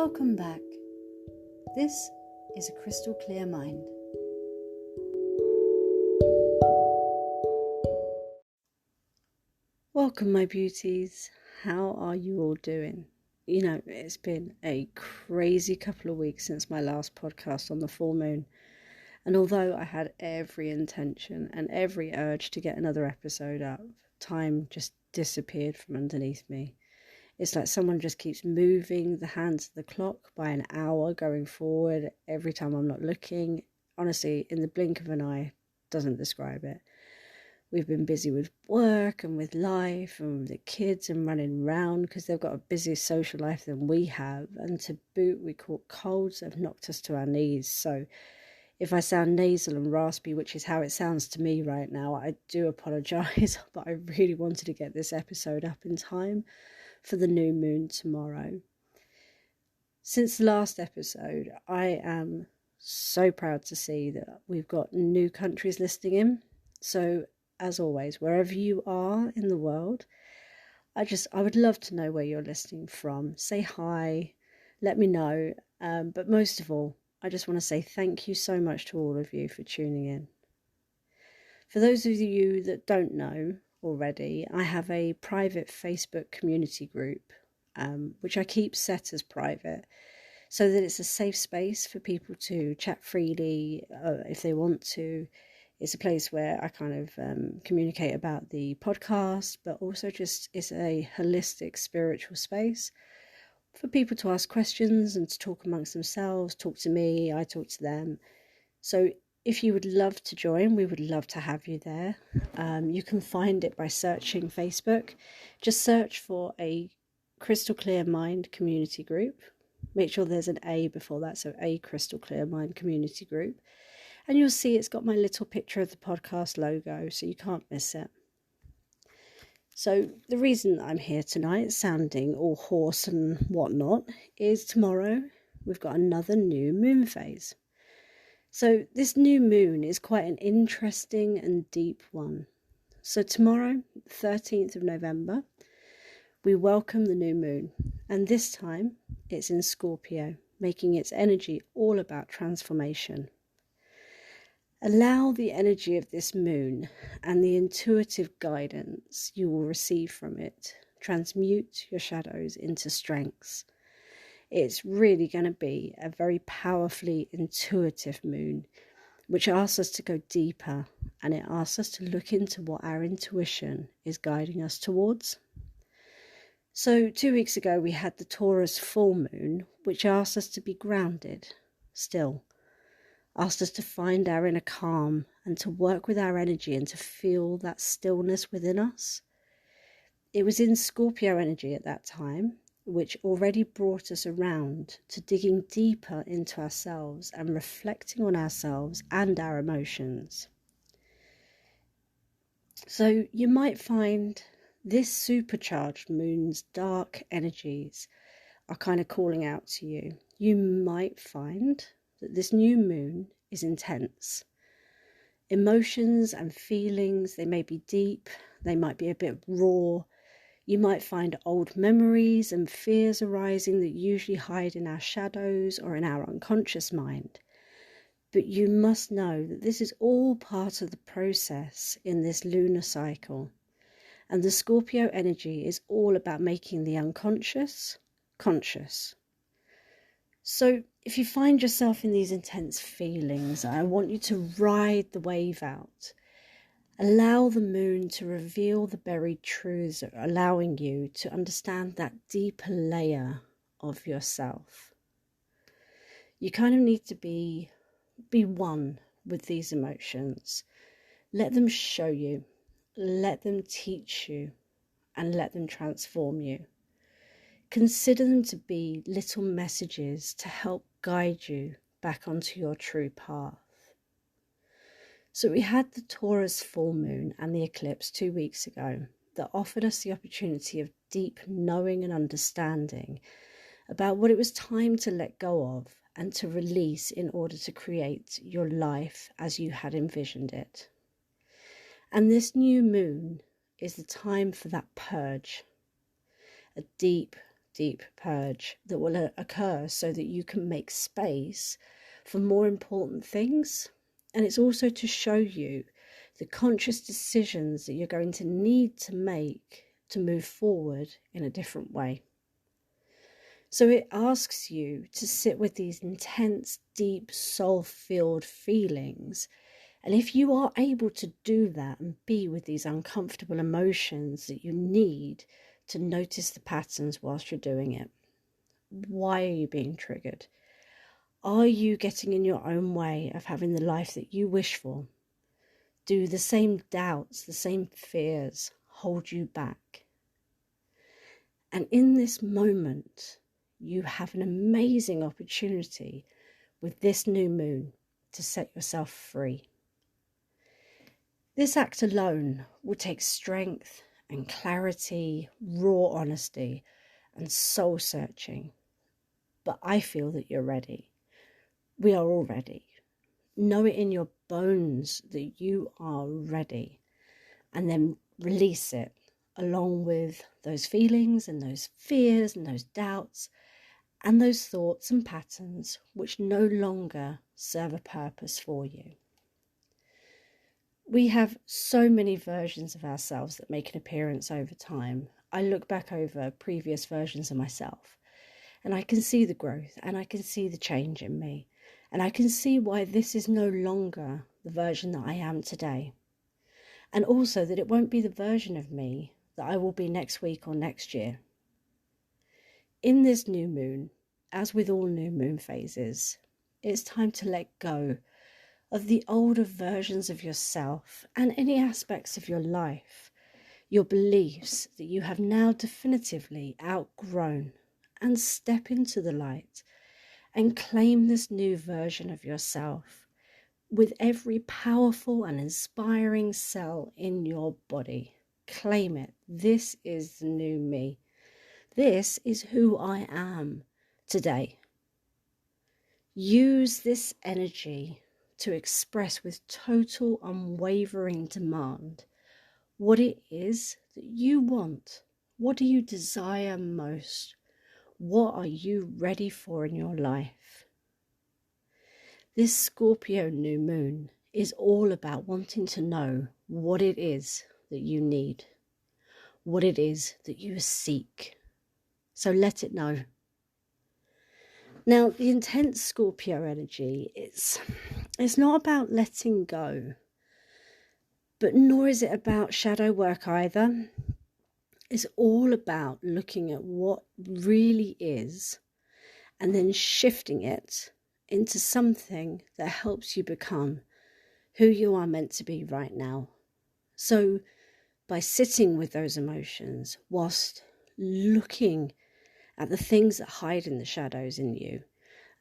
Welcome back. This is a crystal clear mind. Welcome, my beauties. How are you all doing? You know, it's been a crazy couple of weeks since my last podcast on the full moon. And although I had every intention and every urge to get another episode up, time just disappeared from underneath me. It's like someone just keeps moving the hands of the clock by an hour going forward every time I'm not looking. Honestly, in the blink of an eye, doesn't describe it. We've been busy with work and with life and with the kids and running around because they've got a busier social life than we have. And to boot, we caught colds that have knocked us to our knees. So if I sound nasal and raspy, which is how it sounds to me right now, I do apologise, but I really wanted to get this episode up in time for the new moon tomorrow. Since the last episode, I am so proud to see that we've got new countries listening in. So as always, wherever you are in the world, I would love to know where you're listening from. Say hi, let me know. But most of all, I just want to say thank you so much to all of you for tuning in. For those of you that don't know already, I have a private Facebook community group, which I keep set as private, so that it's a safe space for people to chat freely if they want to. It's a place where I kind of communicate about the podcast, but also just it's a holistic spiritual space for people to ask questions and to talk amongst themselves, talk to me, I talk to them. So if you would love to join, we would love to have you there. You can find it by searching Facebook. Just search for a Crystal Clear Mind community group. Make sure there's an A before that, so a Crystal Clear Mind community group. And you'll see it's got my little picture of the podcast logo, so you can't miss it. So the reason I'm here tonight, sounding all hoarse and whatnot, is tomorrow we've got another new moon phase. So this new moon is quite an interesting and deep one. So tomorrow, 13th of November, we welcome the new moon. And this time it's in Scorpio, making its energy all about transformation. Allow the energy of this moon and the intuitive guidance you will receive from it transmute your shadows into strengths. It's really going to be a very powerfully intuitive moon, which asks us to go deeper, and it asks us to look into what our intuition is guiding us towards. So 2 weeks ago we had the Taurus full moon, which asked us to be grounded, still, asked us to find our inner calm and to work with our energy and to feel that stillness within us. It was in Scorpio energy at that time, which already brought us around to digging deeper into ourselves and reflecting on ourselves and our emotions. So you might find this supercharged moon's dark energies are kind of calling out to you. You might find that this new moon is intense. Emotions and feelings, they may be deep, they might be a bit raw. You might find old memories and fears arising that usually hide in our shadows or in our unconscious mind. But you must know that this is all part of the process in this lunar cycle. And the Scorpio energy is all about making the unconscious conscious. So if you find yourself in these intense feelings, I want you to ride the wave out. Allow the moon to reveal the buried truths, allowing you to understand that deeper layer of yourself. You kind of need to be one with these emotions. Let them show you, let them teach you, and let them transform you. Consider them to be little messages to help guide you back onto your true path. So we had the Taurus full moon and the eclipse 2 weeks ago that offered us the opportunity of deep knowing and understanding about what it was time to let go of and to release in order to create your life as you had envisioned it. And this new moon is the time for that purge, a deep, deep purge that will occur so that you can make space for more important things. And it's also to show you the conscious decisions that you're going to need to make to move forward in a different way. So it asks you to sit with these intense, deep, soul-filled feelings. And if you are able to do that and be with these uncomfortable emotions that you need to notice the patterns whilst you're doing it. Why are you being triggered? Are you getting in your own way of having the life that you wish for? Do the same doubts, the same fears hold you back? And in this moment, you have an amazing opportunity with this new moon to set yourself free. This act alone will take strength and clarity, raw honesty, and soul searching. But I feel that you're ready. We are all ready. Know it in your bones that you are ready, and then release it along with those feelings and those fears and those doubts and those thoughts and patterns which no longer serve a purpose for you. We have so many versions of ourselves that make an appearance over time. I look back over previous versions of myself and I can see the growth and I can see the change in me. And I can see why this is no longer the version that I am today. And also that it won't be the version of me that I will be next week or next year. In this new moon, as with all new moon phases, it's time to let go of the older versions of yourself and any aspects of your life, your beliefs that you have now definitively outgrown, and step into the light and claim this new version of yourself with every powerful and inspiring cell in your body. Claim it. This is the new me. This is who I am today. Use this energy to express with total unwavering demand what it is that you want. What do you desire most? What are you ready for in your life? This Scorpio new moon is all about wanting to know what it is that you need, what it is that you seek. So let it know. Now, the intense Scorpio energy, it's not about letting go, but nor is it about shadow work either. It's all about looking at what really is and then shifting it into something that helps you become who you are meant to be right now. So by sitting with those emotions whilst looking at the things that hide in the shadows in you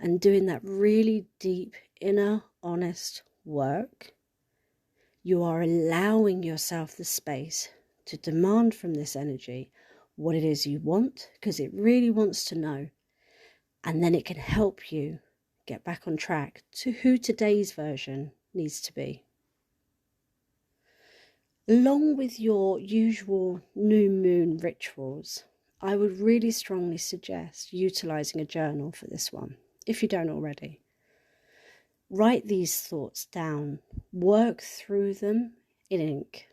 and doing that really deep inner honest work, you are allowing yourself the space to demand from this energy what it is you want, because it really wants to know, and then it can help you get back on track to who today's version needs to be. Along with your usual new moon rituals, I would really strongly suggest utilizing a journal for this one, if you don't already. Write these thoughts down, work through them in ink.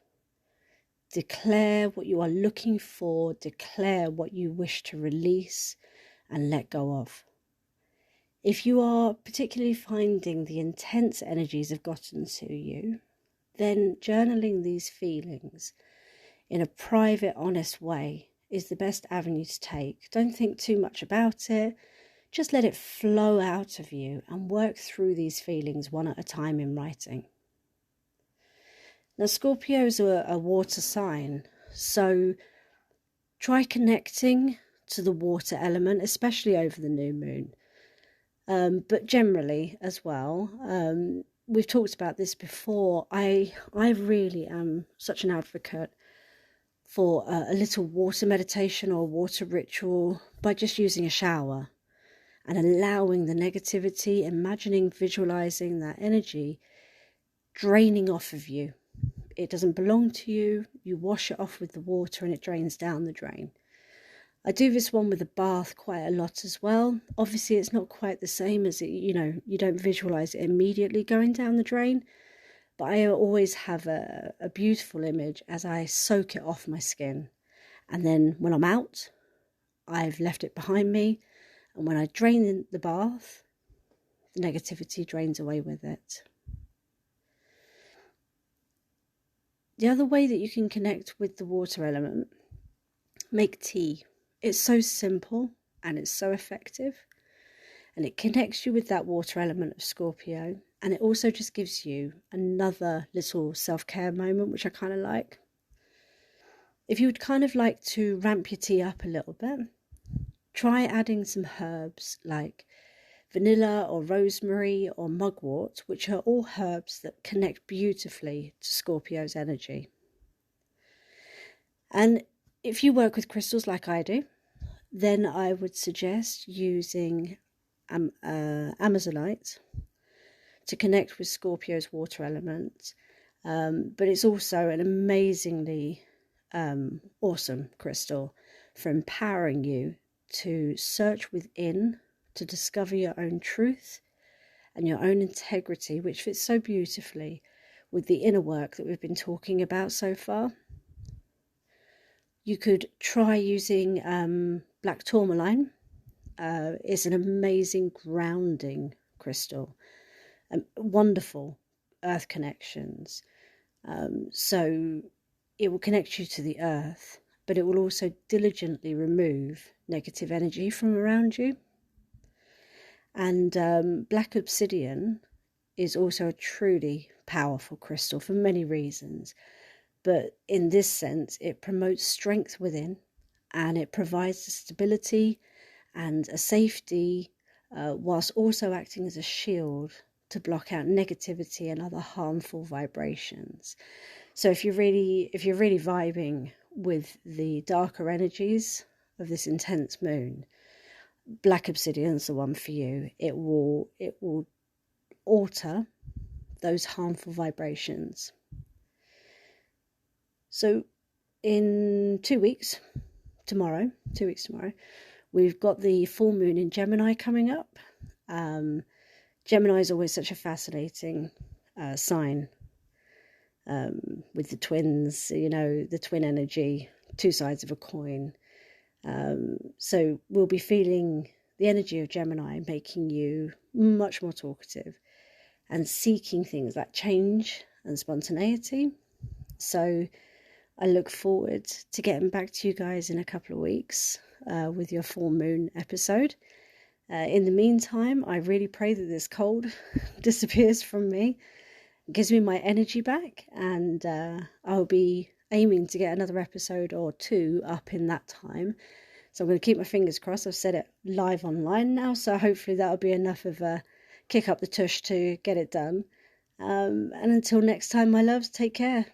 Declare what you are looking for, declare what you wish to release and let go of. If you are particularly finding the intense energies have gotten to you, then journaling these feelings in a private, honest way is the best avenue to take. Don't think too much about it. Just let it flow out of you and work through these feelings one at a time in writing. Now, Scorpios are a water sign, so try connecting to the water element, especially over the new moon. But generally as well, we've talked about this before. I really am such an advocate for a little water meditation or water ritual by just using a shower and allowing the negativity, imagining, visualizing that energy draining off of you. It doesn't belong to you. You wash it off with the water and it drains down the drain. I do this one with a bath quite a lot as well. Obviously, it's not quite the same as it, you don't visualize it immediately going down the drain, but I always have a beautiful image as I soak it off my skin. And then when I'm out, I've left it behind me. And when I drain the bath, the negativity drains away with it. The other way that you can connect with the water element, make tea. It's so simple and it's so effective. And it connects you with that water element of Scorpio. And it also just gives you another little self-care moment, which I kind of like. If you would kind of like to ramp your tea up a little bit, try adding some herbs like vanilla or rosemary or mugwort, which are all herbs that connect beautifully to Scorpio's energy. And if you work with crystals like I do, then I would suggest using Amazonite to connect with Scorpio's water element. But it's also an amazingly awesome crystal for empowering you to search within, to discover your own truth and your own integrity, which fits so beautifully with the inner work that we've been talking about so far. You could try using black tourmaline. It's an amazing grounding crystal, wonderful earth connections. So it will connect you to the earth, but it will also diligently remove negative energy from around you. And black obsidian is also a truly powerful crystal for many reasons. But in this sense, it promotes strength within, and it provides a stability and a safety, whilst also acting as a shield to block out negativity and other harmful vibrations. So if you're really vibing with the darker energies of this intense moon, black obsidian's the one for you. It will alter those harmful vibrations. So in 2 weeks tomorrow, we've got the full moon in Gemini coming up. Gemini is always such a fascinating sign, with the twins, the twin energy, two sides of a coin. So we'll be feeling the energy of Gemini, making you much more talkative and seeking things like change and spontaneity. So I look forward to getting back to you guys in a couple of weeks with your full moon episode. In the meantime, I really pray that this cold disappears from me, gives me my energy back, and I'll be aiming to get another episode or two up in that time. So I'm going to keep my fingers crossed. I've set it live online now, so hopefully that'll be enough of a kick up the tush to get it done. And until next time, my loves, take care.